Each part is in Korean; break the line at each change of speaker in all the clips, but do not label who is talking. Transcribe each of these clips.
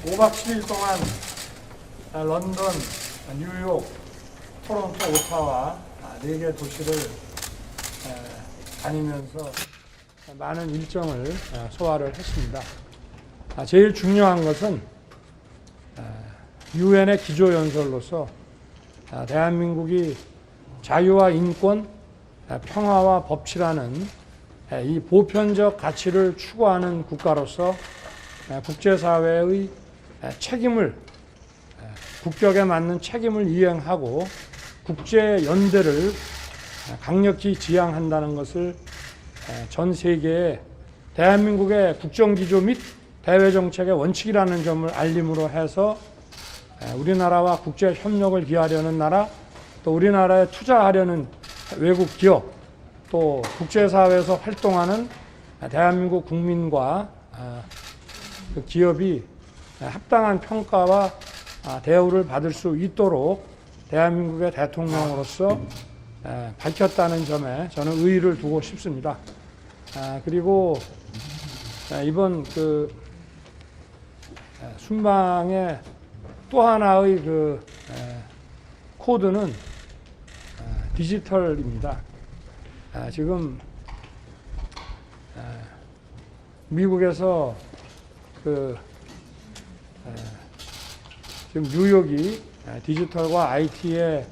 5박 7일 동안 런던, 뉴욕, 토론토, 오타와 4개 도시를 다니면서 많은 일정을 소화를 했습니다. 제일 중요한 것은 유엔의 기조연설로서 대한민국이 자유와 인권, 평화와 법치라는 이 보편적 가치를 추구하는 국가로서 국제사회의 책임을, 국격에 맞는 책임을 이행하고 국제연대를 강력히 지향한다는 것을 전 세계에 대한민국의 국정기조 및 대외정책의 원칙이라는 점을 알림으로 해서 우리나라와 국제협력을 기하려는 나라, 또 우리나라에 투자하려는 외국 기업, 또 국제사회에서 활동하는 대한민국 국민과 그 기업이 합당한 평가와 대우를 받을 수 있도록 대한민국의 대통령으로서 밝혔다는 점에 저는 의의를 두고 싶습니다. 그리고 이번 그 순방의 또 하나의 그 코드는 디지털입니다. 지금 미국에서 지금 뉴욕이 디지털과 IT의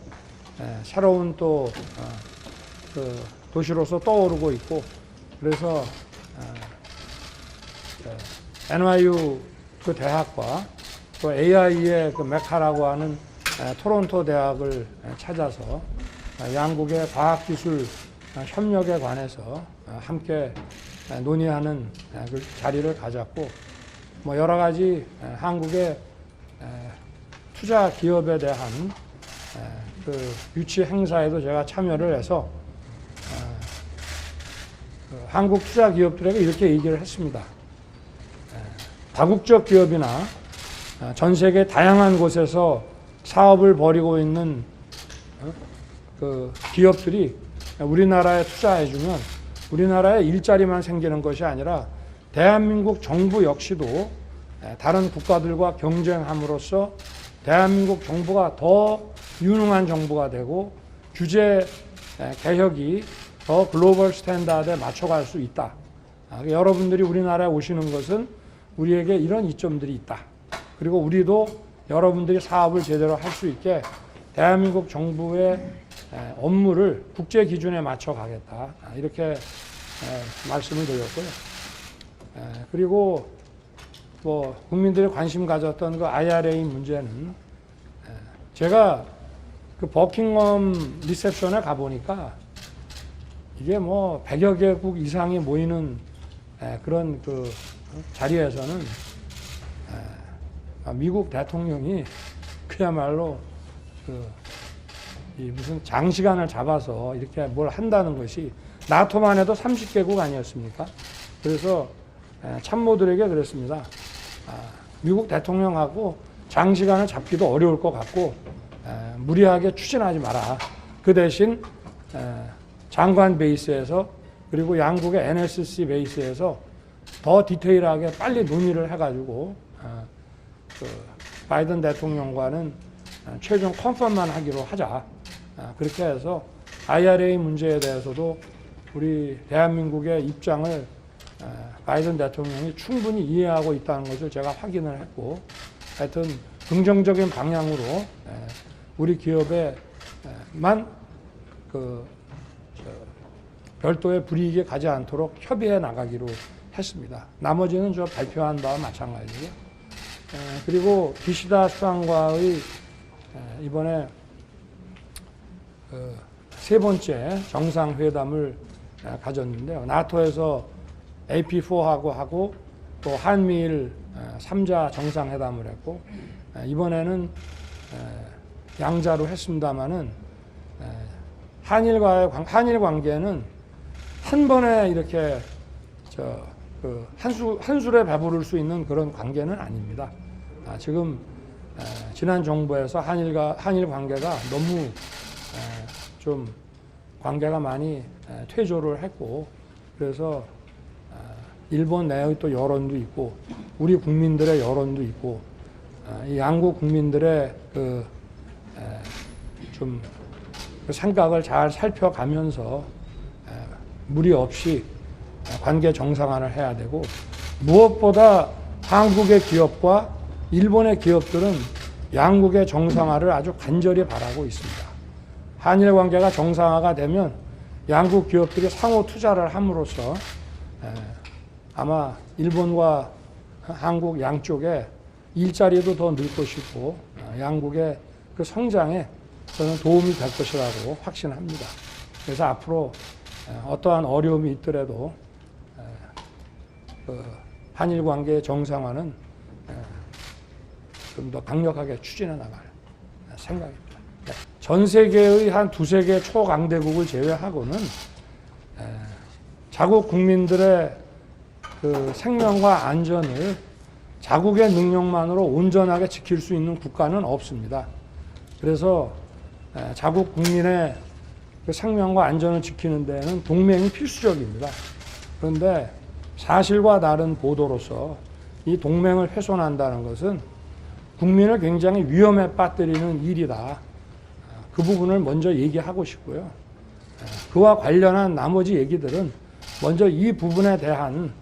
새로운 또 그 도시로서 떠오르고 있고, 그래서 NYU 그 대학과 또 AI의 그 메카라고 하는 토론토 대학을 찾아서 양국의 과학기술 협력에 관해서 함께 논의하는 그 자리를 가졌고, 뭐 여러 가지 한국의 투자 기업에 대한 그 유치 행사에도 제가 참여를 해서 한국 투자 기업들에게 이렇게 얘기를 했습니다. 다국적 기업이나 전 세계 다양한 곳에서 사업을 벌이고 있는 그 기업들이 우리나라에 투자해주면 우리나라에 일자리만 생기는 것이 아니라 대한민국 정부 역시도 다른 국가들과 경쟁함으로써 대한민국 정부가 더 유능한 정부가 되고 규제 개혁이 더 글로벌 스탠다드에 맞춰갈 수 있다. 여러분들이 우리나라에 오시는 것은 우리에게 이런 이점들이 있다. 그리고 우리도 여러분들이 사업을 제대로 할 수 있게 대한민국 정부의 업무를 국제 기준에 맞춰 가겠다. 이렇게 말씀을 드렸고요. 그리고 뭐 국민들이 관심 가졌던 그 IRA 문제는 제가 그 버킹엄 리셉션에 가보니까 이게 뭐 100여 개국 이상이 모이는 그런 그 자리에서는 미국 대통령이 그야말로 그 무슨 장시간을 잡아서 이렇게 뭘 한다는 것이 나토만 해도 30개국 아니었습니까? 그래서 참모들에게 그랬습니다. 미국 대통령하고 장시간을 잡기도 어려울 것 같고 무리하게 추진하지 마라. 그 대신 장관 베이스에서 그리고 양국의 NSC 베이스에서 더 디테일하게 빨리 논의를 해가지고 그 바이든 대통령과는 최종 컨펌만 하기로 하자. 그렇게 해서 IRA 문제에 대해서도 우리 대한민국의 입장을 바이든 대통령이 충분히 이해하고 있다는 것을 제가 확인을 했고, 하여튼 긍정적인 방향으로 우리 기업에만 그 별도의 불이익이 가지 않도록 협의해 나가기로 했습니다. 나머지는 저 발표한 바와 마찬가지고요. 그리고 기시다 수상과의 이번에 세 번째 정상회담을 가졌는데요. 나토에서 AP4하고 하고 또 한미일 3자 정상회담을 했고, 이번에는 양자로 했습니다마는 한일 관계는 한 번에 이렇게 한 술에 배부를 수 있는 그런 관계는 아닙니다. 지금 지난 정부에서 한일 관계가 너무 좀 관계가 많이 퇴조를 했고, 그래서 일본 내의 또 여론도 있고 우리 국민들의 여론도 있고 이 양국 국민들의 좀 생각을 잘 살펴가면서 무리 없이 관계 정상화를 해야 되고, 무엇보다 한국의 기업과 일본의 기업들은 양국의 정상화를 아주 간절히 바라고 있습니다. 한일 관계가 정상화가 되면 양국 기업들이 상호 투자를 함으로써 아마 일본과 한국 양쪽에 일자리도 더 늘 것이고 양국의 그 성장에 저는 도움이 될 것이라고 확신합니다. 그래서 앞으로 어떠한 어려움이 있더라도 한일 관계의 정상화는 좀 더 강력하게 추진해 나갈 생각입니다. 전 세계의 한 두세 개 초강대국을 제외하고는 자국 국민들의 그 생명과 안전을 자국의 능력만으로 온전하게 지킬 수 있는 국가는 없습니다. 그래서 자국 국민의 그 생명과 안전을 지키는 데는 동맹이 필수적입니다. 그런데 사실과 다른 보도로서 이 동맹을 훼손한다는 것은 국민을 굉장히 위험에 빠뜨리는 일이다. 그 부분을 먼저 얘기하고 싶고요. 그와 관련한 나머지 얘기들은 먼저 이 부분에 대한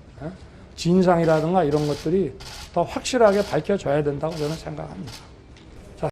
진상이라든가 이런 것들이 더 확실하게 밝혀져야 된다고 저는 생각합니다.